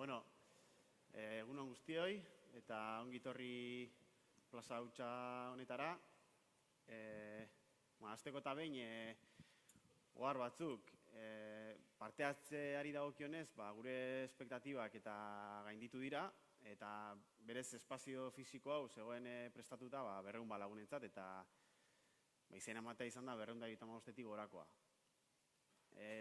Bueno, egunon guztioi eta ongitorri plaza hautsa honetara. Hasteko eta behin, ohar batzuk, parte hartzeari dagokionez, gure espektatibak eta gainditu dira, eta berez espazio fisiko hau zegoen prestatuta 200 lagunentzat, eta izena ematea izan da 235 gorakoa.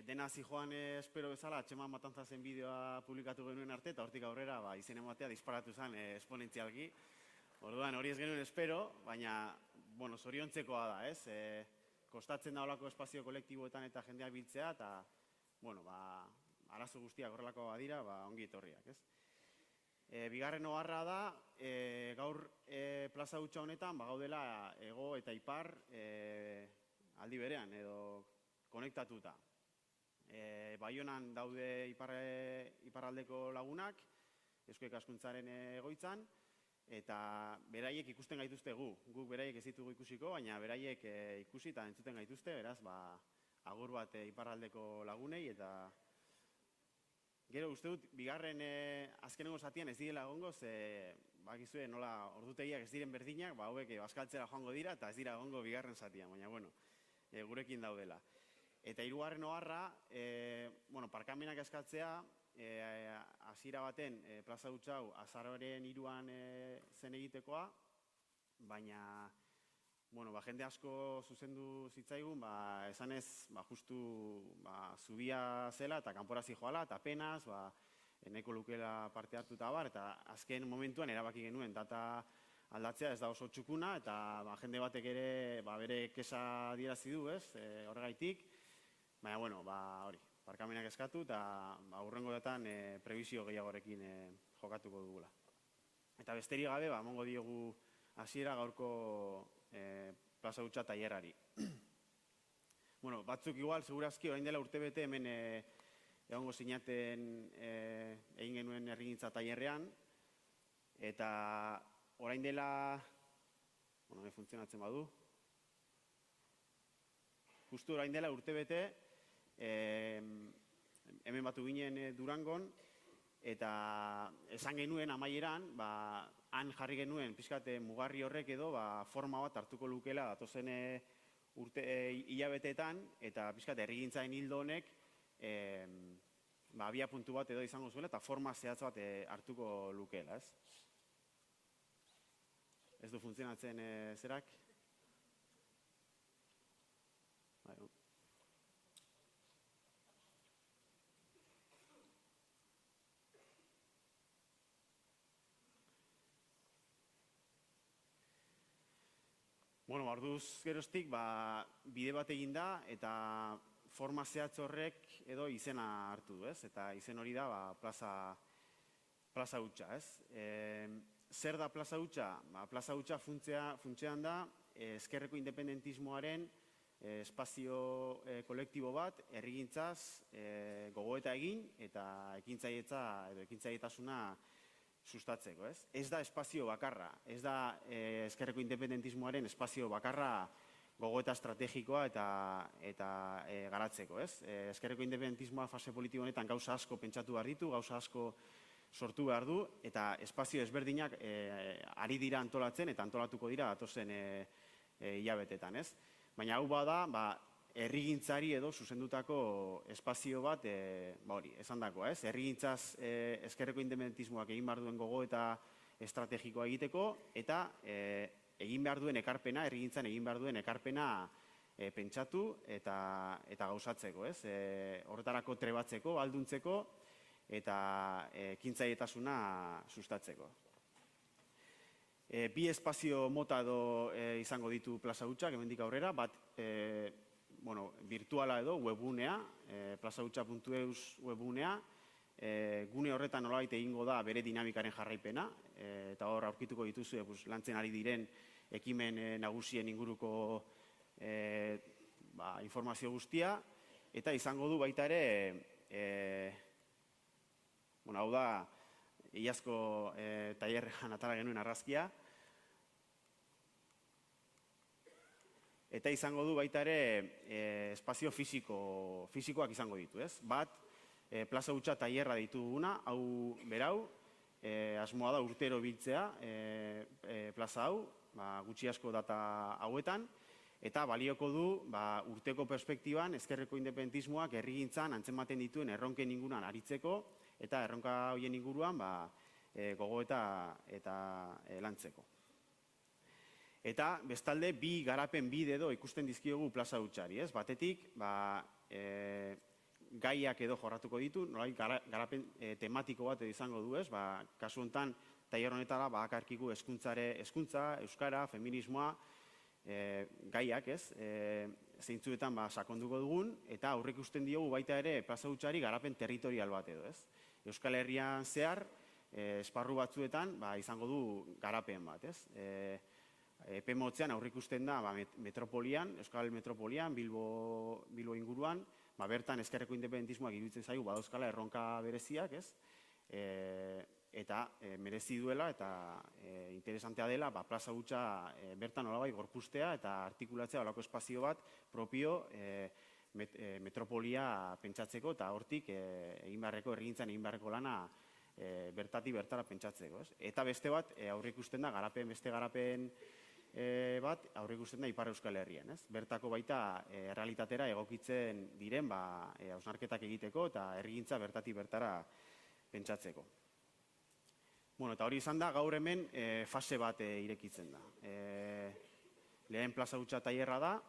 Dena zijoan espero bezala, atxeman Matanza zen bideoa publikatu genuen arte, eta hortik aurrera izen ematea disparatu zen esponentzialki. Orduan hori ez genuen espero, baina zoriontzekoa da, ez? Kostatzen da holako espazio kolektiboetan eta jendeak biltzea, eta arazo guztiak horrelakoa badira, ongi etorriak, ez? Bigarren oharra da, gaur plaza hautsa honetan gaudela hego eta ipar aldi berean edo konektatuta. Baionan daude iparraldeko lagunak, Eusko Ikaskuntzaren egoitzan, eta beraiek ikusten gaituzte guk beraiek ez ditugu ikusiko, baina beraiek ikusi eta entzuten gaituzte, beraz, agur bat iparraldeko lagunei, eta gero uste dut, bigarren azkenengo zatian ez direla egongo, ze bakizue nola ordutegiak ez diren berdinak, hauek bazkaltzera joango dira, eta ez dira egongo bigarren zatian, baina gurekin daudela. Eta hirugarren oharra, parkamenak eskatzea, hasiera baten plaza hautsa hau azaroaren 3an zen egitekoa, baina jende asko zuzendu zitzaigun, esanez justu zubia zela eta kanpora zijoala, eta penaz, nahiko lukela parte hartu eta bar, eta azken momentuan erabaki genuen data aldatzea ez da oso txukuna, eta jende batek ere bere kesa adierazi du, ez, horregaitik. Baina, hori, parkamenak eskatu eta hurrengo datan prebizio gehiagorekin jokatuko dugula. Eta besterik gabe, emango diogu hasiera gaurko plaza hautsa tailerrari. Batzuk igual, segurazki, orain dela urtebete hemen egongo zinaten egin genuen herrigintza tailerrean, eta orain dela, funtzionatzen badu, justu orain dela urtebete, hemen batu ginen Durangon, eta esan genuen amaieran, han jarri genuen pixkate mugarri horrek edo forma bat hartuko lukela datozen hilabeteetan, eta pixkate herrigintzaren hildo honek abia puntu bat edo izango zuela, eta forma zehatz bat hartuko lukela, ez? Ez du funtzionatzen zerak? Orduz geroztik bide bat egin da eta forma zehatz horrek edo izena hartu du, ez? Eta izen hori da plaza hautsa, ez? Zer da plaza hautsa? Plaza hautsa funtsean da ezkerreko independentismoaren espazio kolektibo bat, herrigintzaz gogoeta egin eta ekintzailetasuna sustatzeko, ez? Ez da espazio bakarra, ez da ezkerreko independentismoaren espazio bakarra gogoeta estrategikoa eta garatzeko, ez? Ezkerreko independentismoa fase politiko honetan gauza asko pentsatu behar ditu, gauza asko sortu behar du, eta espazio ezberdinak ari dira antolatzen eta antolatuko dira datozen hilabetetan, ez? Baina hau bada, herrigintzari edo zuzendutako espazio bat, esan dakoa, ez? Herrigintzaz ezkerreko independentismoak egin behar duen gogoeta estrategikoa egiteko, eta egin behar duen ekarpena, herrigintzan egin behar duen ekarpena pentsatu eta gauzatzeko, ez? Horretarako trebatzeko, alduntzeko, eta ekintzailetasuna sustatzeko. Bi espazio mota edo izango ditu plaza hautsak, hemendik aurrera, bat virtuala edo webgunea, plazahautsa.eus webgunea, gune horretan nolabait egingo da bere dinamikaren jarraipena, eta hor aurkituko dituzue lantzen ari diren ekimen nagusien inguruko informazio guztia, eta izango du baita ere, hau da, iazko tailerrean atara genuen argazkia, eta izango du baita ere espazio fisikoak izango ditu, ez? Bat, plaza hutsa tailerra dituguna, hau berau, asmoa da urtero biltzea plaza hau, gutxi asko data hauetan, eta balioko du urteko perspektiban ezkerreko independentismoak herrigintzan antzematen dituen erronken inguruan aritzeko, eta erronka horien inguruan gogo eta lantzeko. Eta bestalde, bi garapen bide edo ikusten dizkiogu plaza hutsari, ez? Batetik, gaiak edo jorratuko ditu, nolai garapen tematiko bat izango du, ez? Kasu honetan, tailer honetara bakarkiku hezkuntza, euskara, feminismoa, gaiak, ez? Zeintzuetan sakonduko dugun, eta aurrek ikusten diogu baita ere plaza hutsari garapen territorial bat edo, ez? Euskal Herrian zehar, esparru batzuetan izango du garapen bat, ez? Epe motzean aurrikusten da metropolian, Euskal Metropolian, Bilbo inguruan, bertan ezkerreko independentismoak iruditzen zaigu badauzkala erronka bereziak, ez? Eta merezi duela eta interesantea dela plaza hutsa bertan nolabait gorpuztea eta artikulatzea olako espazio bat propio metropolia pentsatzeko eta hortik herrigintzan egin beharreko lana bertatik bertara pentsatzeko, ez? Eta beste bat aurrikusten da beste garapen bat aurrikusten da Ipar Euskal Herrian, ez? Bertako baita errealitatera egokitzen diren hausnarketak egiteko eta herrigintza bertatik bertara pentsatzeko. Bueno, eta hori izan da, gaur hemen fase bat irekitzen da. Lehen plaza hutsa tailerra da,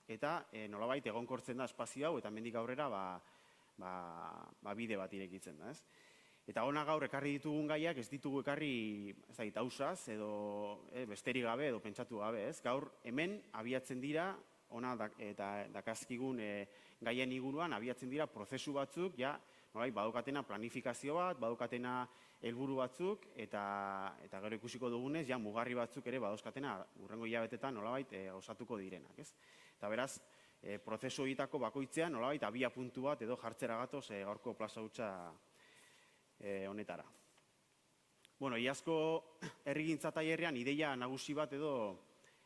eta nolabait egonkortzen da espazio hau, eta hemendik aurrera bide bat irekitzen da, ez? Eta hona gaur ekarri ditugun gaiak ez ditugu ekarri hausaz edo besterik gabe edo pentsatu gabe, ez? Gaur hemen abiatzen dira, hona eta dakazkigun gaien inguruan abiatzen dira prozesu batzuk, badukatena planifikazio bat, badukatena helburu batzuk, eta gero ikusiko dugunez, mugarri batzuk ere badauzkatena hurrengo hilabetetan nolabait osatuko direnak, ez? Eta beraz, prozesu horietako bakoitzean nolabait abia puntu bat edo jartzera gatoz gaurko plaza hutsa honetara. Bueno, iazko herrigintza tailerrean ideia nagusi bat edo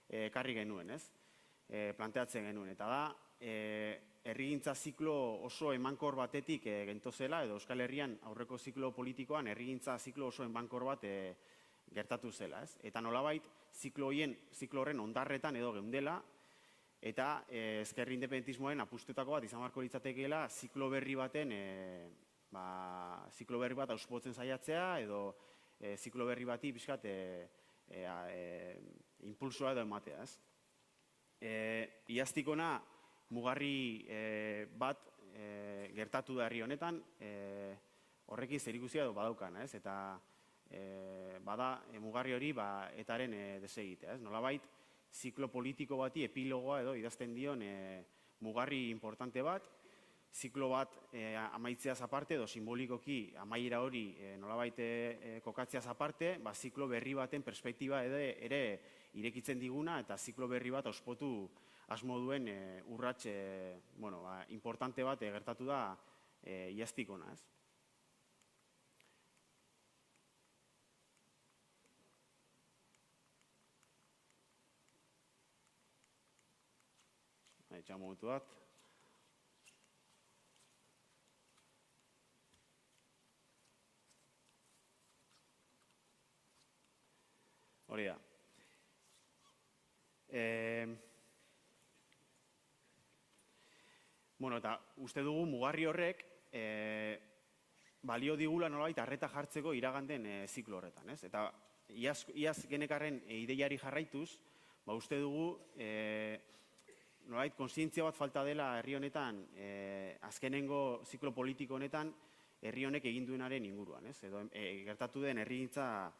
ekarri genuen, ez? Planteatzen genuen, eta da, herrigintza ziklo oso emankor batetik gentozela, edo Euskal Herrian aurreko ziklo politikoan herrigintza ziklo oso emankor bat gertatu zela, ez? Eta nolabait, ziklo horren ondarretan edo geundela, eta ezkerri independentismoaren apustutako bat izan beharko litzatekeela ziklo berri baten ziklo berri bat auspotzen saiatzea edo ziklo berri bati pixkat impulsoa edo ematea, ez? Iaztikona mugarri bat gertatu da herri honetan, horrekin zerikusia edo badaukan, ez? Eta bada mugarri hori etaren desegitea, ez? Nolabait, ziklo politiko bati epilogoa edo idazten dion mugarri importante bat, ziklo bat amaitzeaz aparte edo simbolikoki amaiera hori nolabait kokatzeaz aparte, ziklo berri baten perspektiba ere irekitzen diguna eta ziklo berri bat auspotu asmo duen urrats importante bat gertatu da iaztikona, ez? Etxan momentu bat. Hori da. Bueno, eta uste dugu mugarri horrek balio digula nolabait arreta jartzeko iraganden ziklo horretan, ez? Eta iaz genekarren ideiari jarraituz, uste dugu nolabait kontzientzia bat falta dela herri honetan, azkenengo ziklo politiko honetan herri honek egin duenaren inguruan, ez? Edo gertatu den herrigintza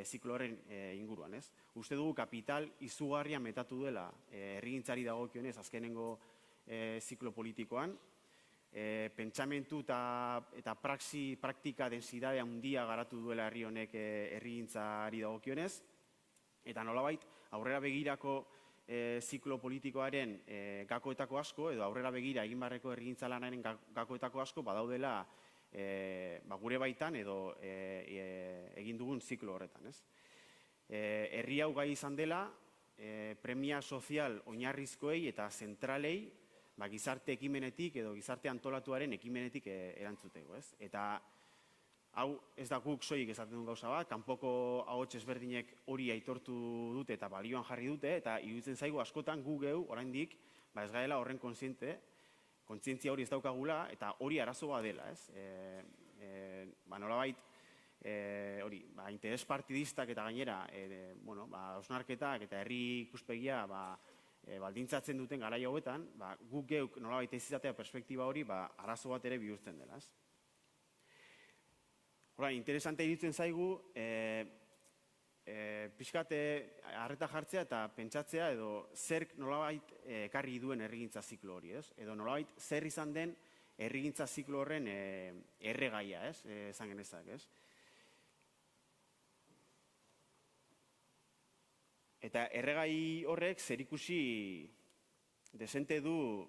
ziklo horren inguruan, ez? Uste dugu kapital izugarria metatu dela herrigintzari dagokionez azkenengo ziklo politikoan, pentsamentu eta praktika densidade handia garatu duela herri honek herrigintzari dagokionez, eta nolabait aurrera begirako ziklo politikoaren gakoetako asko, edo aurrera begira egin barreko herrigintza lanaren gakoetako asko badaudela gure baitan edo egin dugun ziklo horretan, ez? Herri hau gai izan dela, premia sozial oinarrizkoei eta zentralei gizarte ekimenetik edo gizarte antolatuaren ekimenetik erantzuteko, ez? Eta hau ez da guk soilik esaten duen gauza bat, kanpoko ahots ezberdinek hori aitortu dute eta balioan jarri dute, eta iruditzen zaigu askotan gu geu oraindik ez gaela horren kontzientzia hori ez daukagula, eta hori arazoa dela, ez? Nolabait, hori, interes partidistak eta gainera, hausnarketak eta herri ikuspegia baldintzatzen duten garai hauetan, guk geuk nolabait ez izatea perspektiba hori arazo bat ere bihurtzen dela, ez? Hora, interesante iruditzen zaigu, pixkate arreta jartzea eta pentsatzea edo zer nolabait ekarri duen herrigintza ziklo hori, ez? Edo nolabait zer izan den herrigintza ziklo horren erregaia, ez? Esan genezak, ez? Eta erregai horrek zerikusi desente du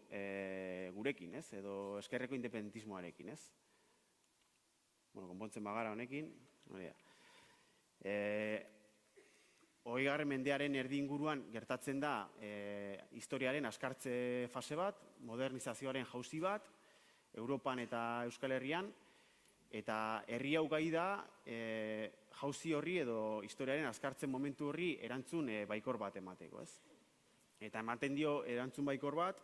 gurekin, ez? Edo eskerreko independentismoarekin, ez? Konpontzen bagara honekin. 20. mendearen erdi inguruan gertatzen da historiaren askartze fase bat, modernizazioaren jauzi bat, Europan eta Euskal Herrian, eta herri hau gai da jauzi horri edo historiaren askartzen momentu horri erantzun baikor bat emateko, ez? Eta ematen dio erantzun baikor bat,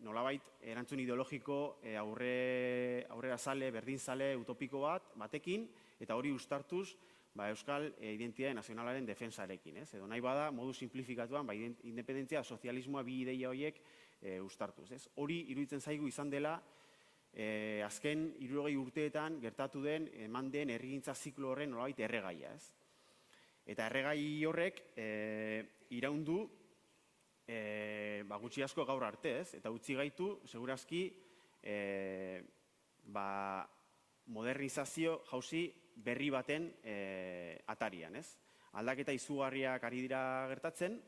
nolabait erantzun ideologiko aurrera zale, berdin zale, utopiko batekin, eta hori uztartuz Euskal identitate nazionalaren defensarekin, ez? Edo nahi bada, modu simplifikatuan, independentzia, sozialismoa, bi ideia horiek uztartuz, ez? Hori iruditzen zaigu izan dela azken 60 urteetan gertatu den, eman den herrigintza ziklo horren nolabait erregaia, ez? Eta erregai horrek iraundu gutxi asko gaur arte, ez? Eta utzi gaitu, segurazki, modernizazio jauzi berri baten atarian, ez? Aldaketa izugarriak ari dira gertatzen,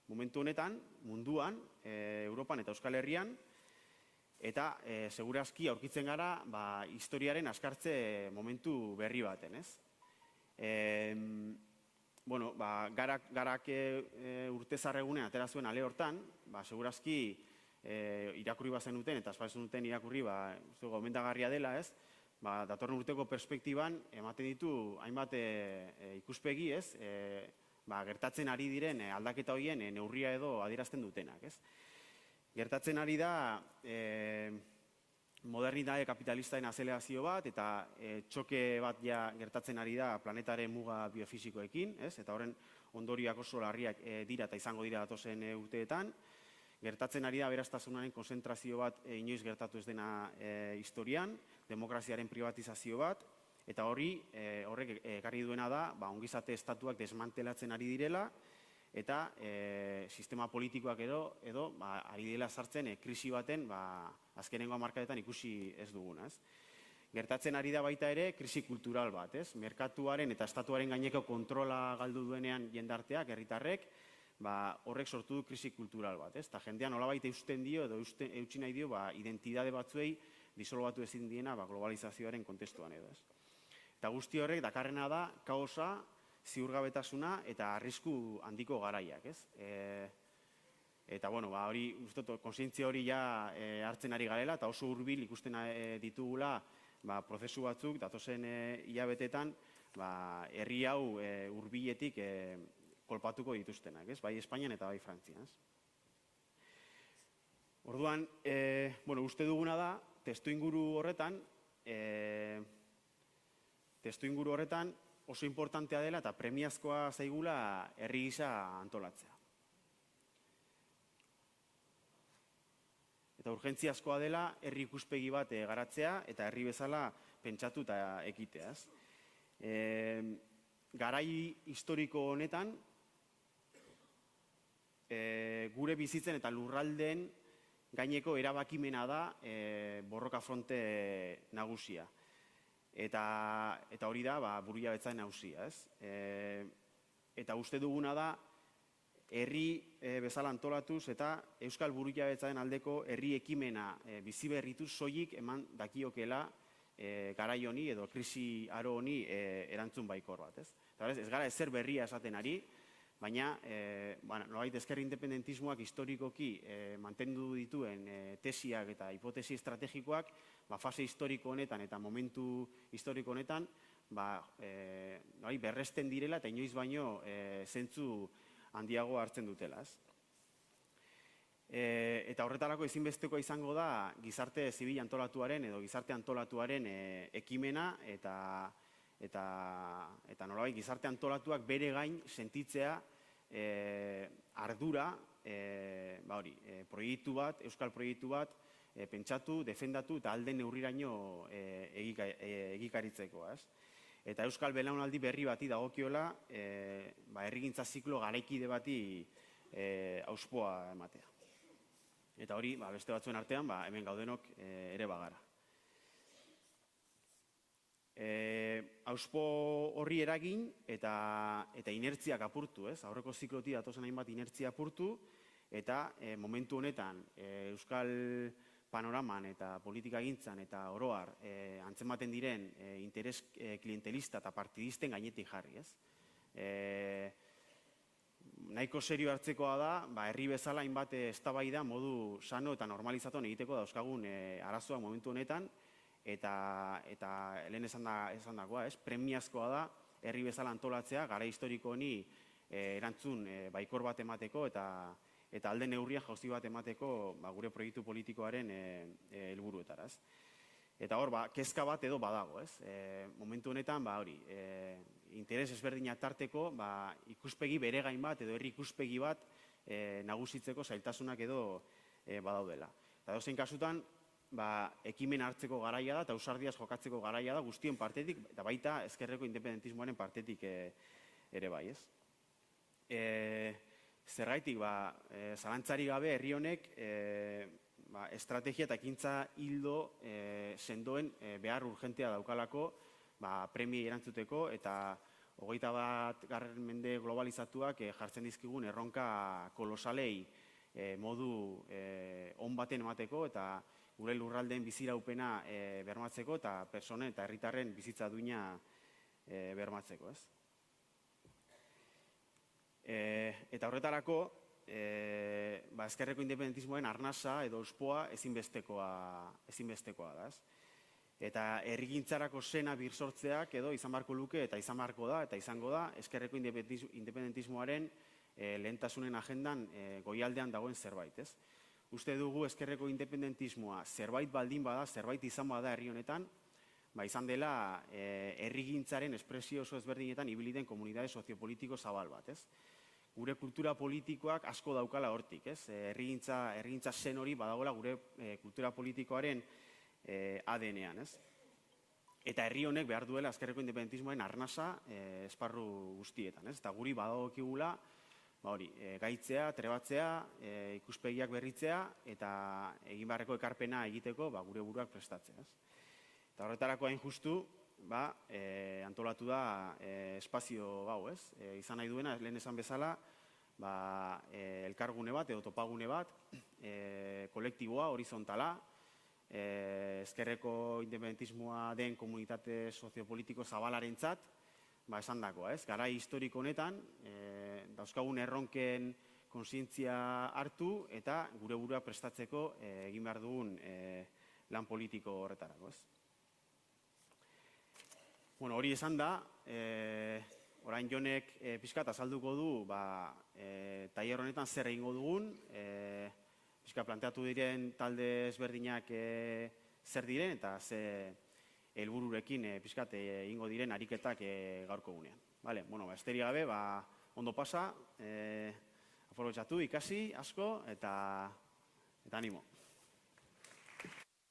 momentu honetan, munduan, Europan eta Euskal Herrian, eta segurazki aurkitzen gara historiaren askartze momentu berri baten, ez? Garak urte zarregunean atera zuen ale hortan, segurazki irakurri bazen duten, eta azpazen duten irakurri gomendagarria dela, ez? Datorren urteko perspektiban ematen ditu hainbat ikuspegi, ez? Gertatzen ari diren aldaketa horien neurria edo adierazten dutenak, ez? Gertatzen ari da modernitate kapitalistaren azelazio bat, eta txoke bat gertatzen ari da planetaren muga biofisikoekin, ez? Eta horren ondorioak oso larriak dira eta izango dira datozen urteetan. Gertatzen ari da aberastasunaren konzentrazio bat inoiz gertatu ez dena historian, demokraziaren privatizazio bat, eta horrek ekarri duena da, ongizate estatuak desmantelatzen ari direla, eta sistema politikoak edo ari direla sartzen krisi baten azkenengo hamarkadetan ikusi ez duguna, ez? Gertatzen ari da baita ere krisi kultural bat, ez? Merkatuaren eta estatuaren gaineko kontrola galdu duenean jendarteak, herritarrek, horrek sortu du krisi kultural bat, ez? Eta jendean nolabait eusten dio edo eutsi nahi dio identitate batzuei disolbatu ezin diena globalizazioaren kontestuan edo, ez? Eta guzti horrek dakarrena da kaosa, ziurgabetasuna eta arrisku handiko garaiak, ez? Eta, hori, kontzientzia hori hartzen ari garela, eta oso hurbil ikusten ditugula prozesu batzuk, datozen hilabetetan, herri hau hurbiletik kolpatuko dituztenak, ez? Bai Espainian eta bai Frantzian, ez? Orduan, uste duguna da, testuinguru horretan oso importantea dela eta premiazkoa zaigula herri gisa antolatzea. Eta urgentziazkoa dela herri ikuspegi bat garatzea eta herri bezala pentsatu eta ekitea, ez? Garai historiko honetan, gure bizitzen eta lurraldeen gaineko erabakimena da borroka fronte nagusia. Eta hori da burujabetzaren nagusia, ez? Eta uste duguna da, herri bezala antolatuz eta euskal burujabetzaren aldeko herri ekimena biziberrituz soilik eman dakiokela garai honi edo krisi aro honi erantzun baikor bat, ez? Eta ez gara ezer berria esaten ari, baina nolabait ezker independentismoak historikoki mantendu dituen tesiak eta hipotesi estrategikoak fase historiko honetan eta momentu historiko honetan berresten direla eta inoiz baino zentzu handiago hartzen dutela. Eta horretarako ezinbestekoa izango da gizarte zibil antolatuaren edo gizarte antolatuaren ekimena eta nolabait gizarte antolatuak bere gain sentitzea ardura proiektu bat, euskal proiektu bat pentsatu, defendatu eta alden neurriraino egikaritzeko. Eta euskal belaunaldi berri bati dagokiola herrigintza ziklo garaikide bati auspoa ematea. Eta hori, beste batzuen artean, hemen gaudenok ere bagara. Auspo horri eragin eta inertziak apurtu, aurreko ziklotik datozen hainbat inertzia apurtu, eta momentu honetan euskal panoraman eta politikagintzan eta oroar antzematen diren interes klientelista eta partidisten gainetik jarri. Nahiko serio hartzekoa da, herri bezala hainbat eztabaida modu sano eta normalizatuan egiteko dauzkagun arazoak momentu honetan, eta lehen esandakoa, premiazkoa da herri bezala antolatzea gara historiko honi erantzun baikor bat emateko eta alde neurria jauzi bat emateko gure proiektu politikoaren helburuetara. Eta hor, kezka bat edo badago. Momentu honetan, interes ezberdinak tarteko ikuspegi bere gain bat edo herri ikuspegi bat nagusitzeko zailtasunak edo badaudela. Eta dozein kasutan, ekimen hartzeko garaia da eta ausardiaz jokatzeko garaia da guztien partetik eta baita ezkerreko independentismoaren partetik ere bai. Zergaitik, zalantzari gabe herri honek estrategia eta ekintza hildo sendoen behar urgentea daukalako premiei erantzuteko eta 21. mende globalizatuak jartzen dizkigun erronka kolosalei modu on baten emateko eta gure lurraldeen biziraupena bermatzeko eta pertsonen eta herritarren bizitza duina bermatzeko. Eta horretarako, ezkerreko independentismoen arnasa edo auspoa ezinbestekoa da. Eta herrigintzarako sena birsortzeak edo izan beharko luke eta izan beharko da eta izango da ezkerreko independentismoaren lehentasunen agendan goialdean dagoen zerbait. Uste dugu ezkerreko independentismoa zerbait baldin bada, zerbait izan bada herri honetan, izan dela herrigintzaren espresio oso ezberdinetan ibili den komunitate soziopolitiko zabal bat. Gure kultura politikoak asko daukala hortik. Herrigintza zen hori badagoela gure kultura politikoaren ADN-ean. Eta herri honek behar duela ezkerreko independentismoaren arnasa esparru guztietan. Eta guri badagokigula gaitzea, trebatzea, ikuspegiak berritzea eta egin beharreko ekarpena egiteko gure buruak prestatzea. Eta horretarako hain justu, antolatu da espazio hau, izan nahi duena, lehen esan bezala, elkargune bat edo topagune bat, kolektiboa, horizontala, ezkerreko independentismoa den komunitate soziopolitiko zabalarentzat, esan dagoa, garai historiko honetan, dauzkagun erronken kontzientzia hartu eta gure burua prestatzeko egin behar dugun lan politiko horretarako. Hori esan da, orain Jonek pixkat azalduko du tailer honetan zer egingo dugun, pixkat planteatu diren talde ezberdinak zer diren eta ze helbururekin pixkat egingo diren ariketak gaurko gunean. Esterik gabe, ondo pasa, aprobetxatu, ikasi, asko eta animo.